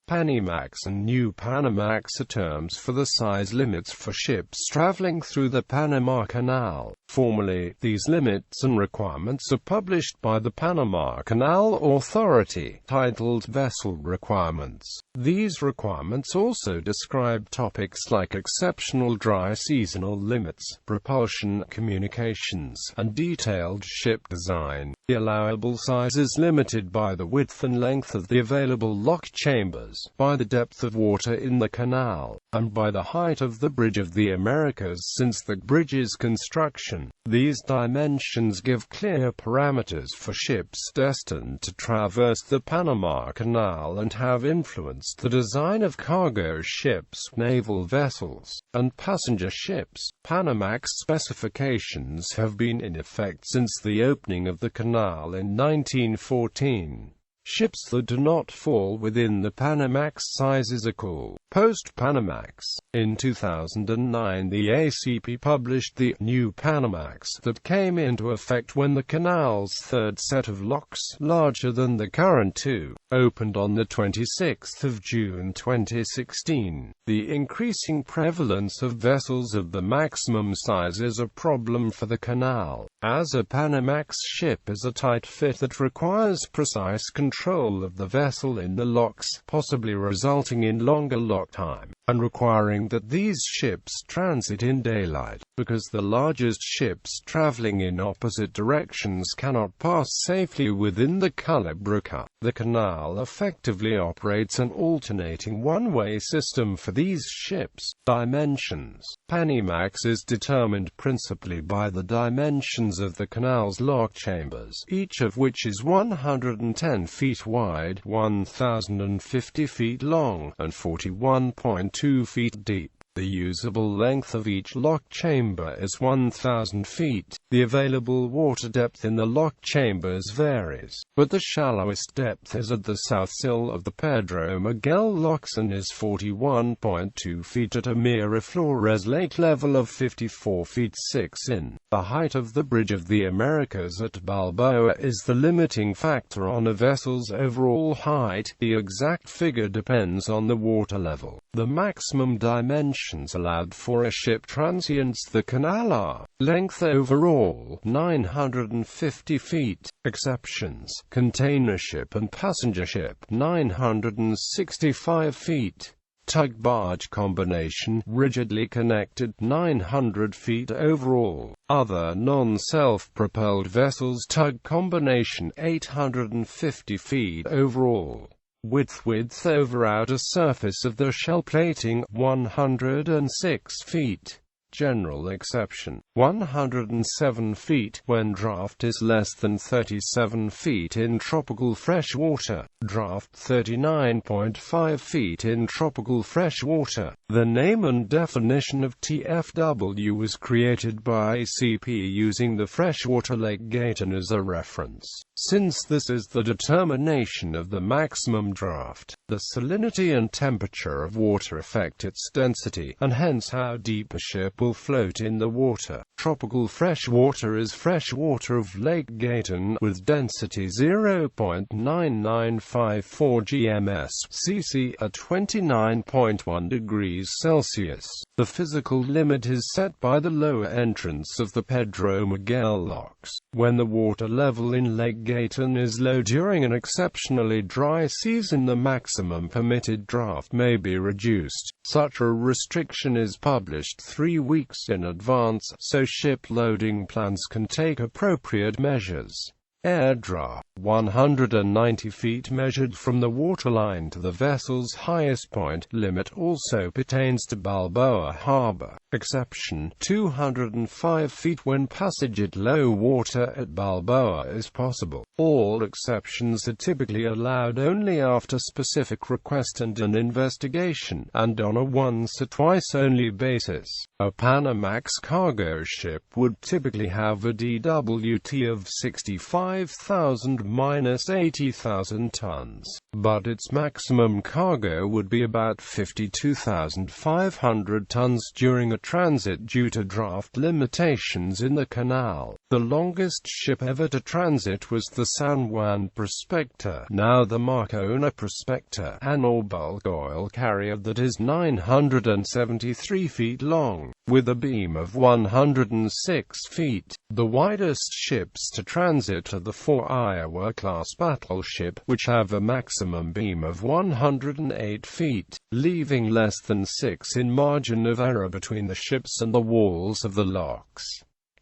Panamax and New Panamax are terms for the size limits for ships traveling through the Panama Canal. Formally, these limits and requirements are published by the Panama Canal Authority, titled Vessel Requirements. These requirements also describe topics like exceptional dry seasonal limits, propulsion, communications, and detailed ship design. The allowable size is limited by the width and length of the available lock chambers, by the depth of water in the canal, and by the height of the Bridge of the Americas since the bridge's construction. These dimensions give clear parameters for ships destined to traverse the Panama Canal and have influenced the design of cargo ships, naval vessels, and passenger ships. Panamax specifications have been in effect since the opening of the canal in 1914. Ships that do not fall within the Panamax sizes are called post-Panamax. In 2009, the ACP published the New Panamax that came into effect when the canal's third set of locks, larger than the current two, opened on the 26th of June 2016. The increasing prevalence of vessels of the maximum size is a problem for the canal, as a Panamax ship is a tight fit that requires precise control of the vessel in the locks, possibly resulting in longer lock time, and requiring that these ships transit in daylight, because the largest ships traveling in opposite directions cannot pass safely within the Calabrica. The canal effectively operates an alternating one-way system for these ships. Dimensions. Panamax is determined principally by the dimensions of the canal's lock chambers, each of which is 110 feet wide, 1,050 feet long, and 41.2 feet deep. The usable length of each lock chamber is 1,000 feet. The available water depth in the lock chambers varies, but the shallowest depth is at the south sill of the Pedro Miguel locks and is 41.2 feet at a Miraflores lake level of 54 feet 6 in. The height of the Bridge of the Americas at Balboa is the limiting factor on a vessel's overall height. The exact figure depends on the water level. The maximum dimensions allowed for a ship transients the canal are: length overall, 950 feet. Exceptions: container ship and passenger ship, 965 feet. Tug-barge combination, rigidly connected, 900 feet overall. Other non-self-propelled vessels tug combination, 850 feet overall. Width over outer surface of the shell plating, 106 feet. General exception, 107 feet, when draft is less than 37 feet in tropical fresh water. Draft 39.5 feet in tropical fresh water. The name and definition of TFW was created by ACP using the freshwater Lake Gatun as a reference, since this is the determination of the maximum draft. The salinity and temperature of water affect its density, and hence how deep a ship will float in the water. Tropical fresh water is fresh water of Lake Gatun with density 0.9954 gms cc at 29.1 degrees Celsius. The physical limit is set by the lower entrance of the Pedro Miguel locks. When the water level in Lake Gatun is low during an exceptionally dry season, the maximum permitted draft may be reduced. Such a restriction is published 3 weeks in advance, so ship loading plans can take appropriate measures. Air draft, 190 feet measured from the waterline to the vessel's highest point. Limit also pertains to Balboa Harbor. Exception, 205 feet when passage at low water at Balboa is possible. All exceptions are typically allowed only after specific request and an investigation, and on a once or twice only basis. A Panamax cargo ship would typically have a DWT of 65 5,000–80,000 tons, but its maximum cargo would be about 52,500 tons during a transit due to draft limitations in the canal. The longest ship ever to transit was the San Juan Prospector, now the Marcona Prospector, an all-bulk oil carrier that is 973 feet long, with a beam of 106 feet. The widest ships to transit are the 4 Iowa-class battleship, which have a maximum beam of 108 feet, leaving less than 6 in margin of error between the ships and the walls of the locks.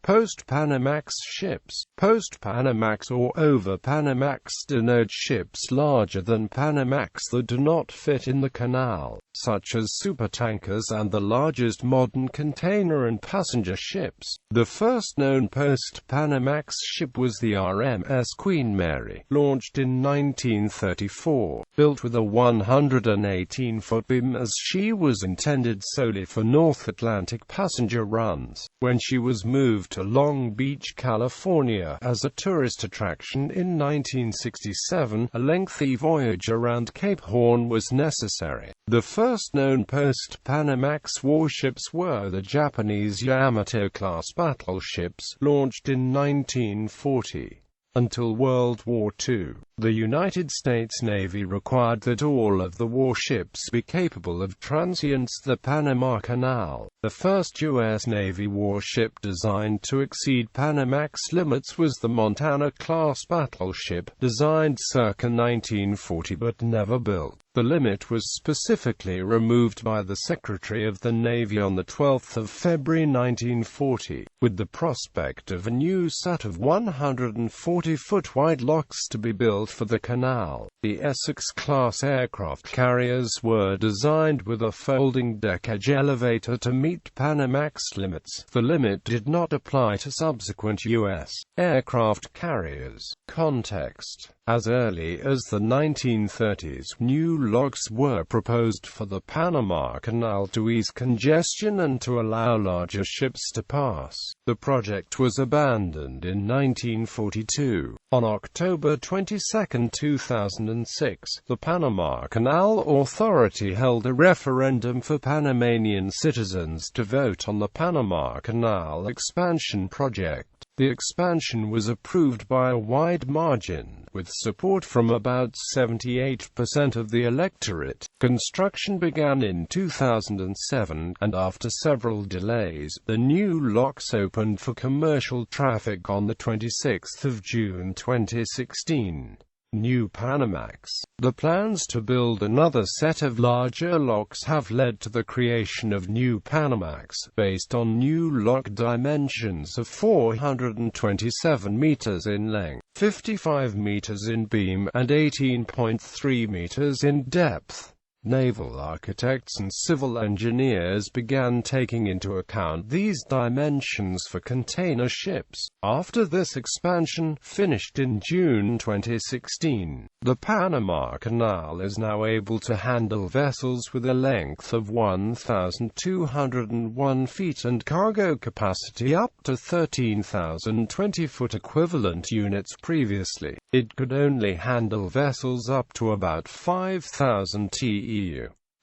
Post-Panamax ships. Post-Panamax or over-Panamax denote ships larger than Panamax that do not fit in the canal, such as supertankers and the largest modern container and passenger ships. The first known post-Panamax ship was the RMS Queen Mary, launched in 1934, built with a 118-foot beam as she was intended solely for North Atlantic passenger runs. When she was moved to Long Beach, California, as a tourist attraction in 1967, a lengthy voyage around Cape Horn was necessary. The first known post-Panamax warships were the Japanese Yamato-class battleships, launched in 1940. Until World War II, the United States Navy required that all of the warships be capable of transients the Panama Canal. The first U.S. Navy warship designed to exceed Panamax limits was the Montana-class battleship, designed circa 1940 but never built. The limit was specifically removed by the Secretary of the Navy on 12 February 1940, with the prospect of a new set of 140-foot wide locks to be built for the canal. The Essex-class aircraft carriers were designed with a folding deck edge elevator to meet Panamax limits. The limit did not apply to subsequent U.S. aircraft carriers. Context. As early as the 1930s, new locks were proposed for the Panama Canal to ease congestion and to allow larger ships to pass. The project was abandoned in 1942. On October 22, 2006, the Panama Canal Authority held a referendum for Panamanian citizens to vote on the Panama Canal expansion project. The expansion was approved by a wide margin, with support from about 78% of the electorate. Construction began in 2007, and after several delays, the new locks opened for commercial traffic on 26 June 2016. New Panamax. The plans to build another set of larger locks have led to the creation of New Panamax, based on new lock dimensions of 427 meters in length, 55 meters in beam, and 18.3 meters in depth. Naval architects and civil engineers began taking into account these dimensions for container ships. After this expansion, finished in June 2016, the Panama Canal is now able to handle vessels with a length of 1,201 feet and cargo capacity up to 13,020-foot equivalent units. Previously, it could only handle vessels up to about 5,000 TEU.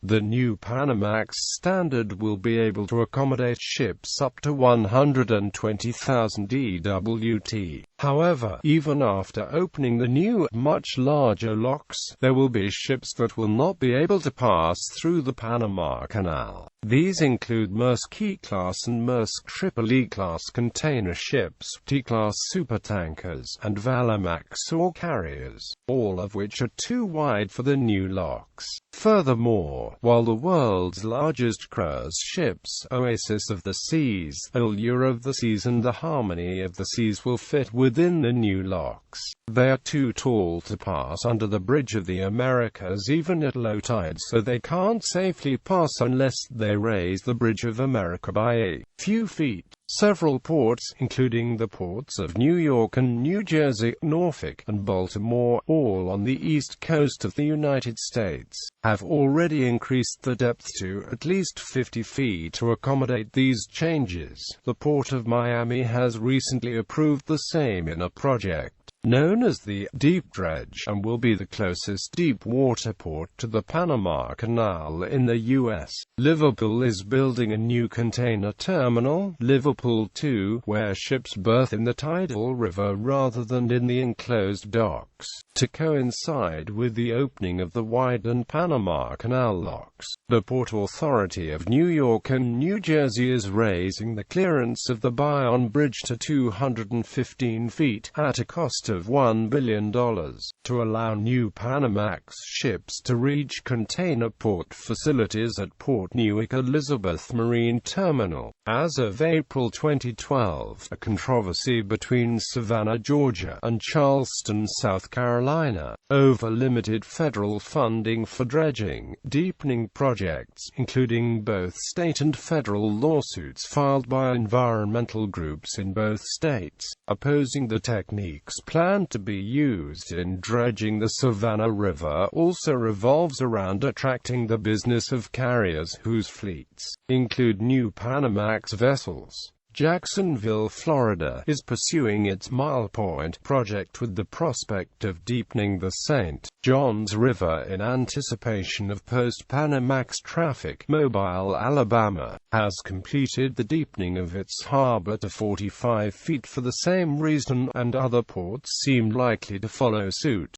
The new Panamax standard will be able to accommodate ships up to 120,000 DWT. However, even after opening the new, much larger locks, there will be ships that will not be able to pass through the Panama Canal. These include Maersk E-class and Maersk Triple-E-class container ships, T-class supertankers, and Valemax ore carriers, all of which are too wide for the new locks. Furthermore, while the world's largest cruise ships, Oasis of the Seas, Allure of the Seas and the Harmony of the Seas will fit within the new locks, they are too tall to pass under the Bridge of the Americas even at low tide, so they can't safely pass unless they raise the Bridge of America by a few feet. Several ports, including the ports of New York and New Jersey, Norfolk, and Baltimore, all on the east coast of the United States, have already increased the depth to at least 50 feet to accommodate these changes. The Port of Miami has recently approved the same in a project known as the Deep Dredge, and will be the closest deep-water port to the Panama Canal in the U.S. Liverpool is building a new container terminal, Liverpool 2, where ships berth in the tidal river rather than in the enclosed docks, to coincide with the opening of the widened Panama Canal locks. The Port Authority of New York and New Jersey is raising the clearance of the Bayonne Bridge to 215 feet, at a cost of $1 billion, to allow new Panamax ships to reach container port facilities at Port Newark Elizabeth Marine Terminal. As of April 2012, a controversy between Savannah, Georgia, and Charleston, South Carolina, over limited federal funding for dredging, deepening projects, including both state and federal lawsuits filed by environmental groups in both states, opposing the techniques planned to be used in dredging the Savannah River, also revolves around attracting the business of carriers whose fleets include new Panamax vessels. Jacksonville, Florida, is pursuing its Mile Point project with the prospect of deepening the St. Johns River in anticipation of post-Panamax traffic. Mobile, Alabama, has completed the deepening of its harbor to 45 feet for the same reason, and other ports seem likely to follow suit.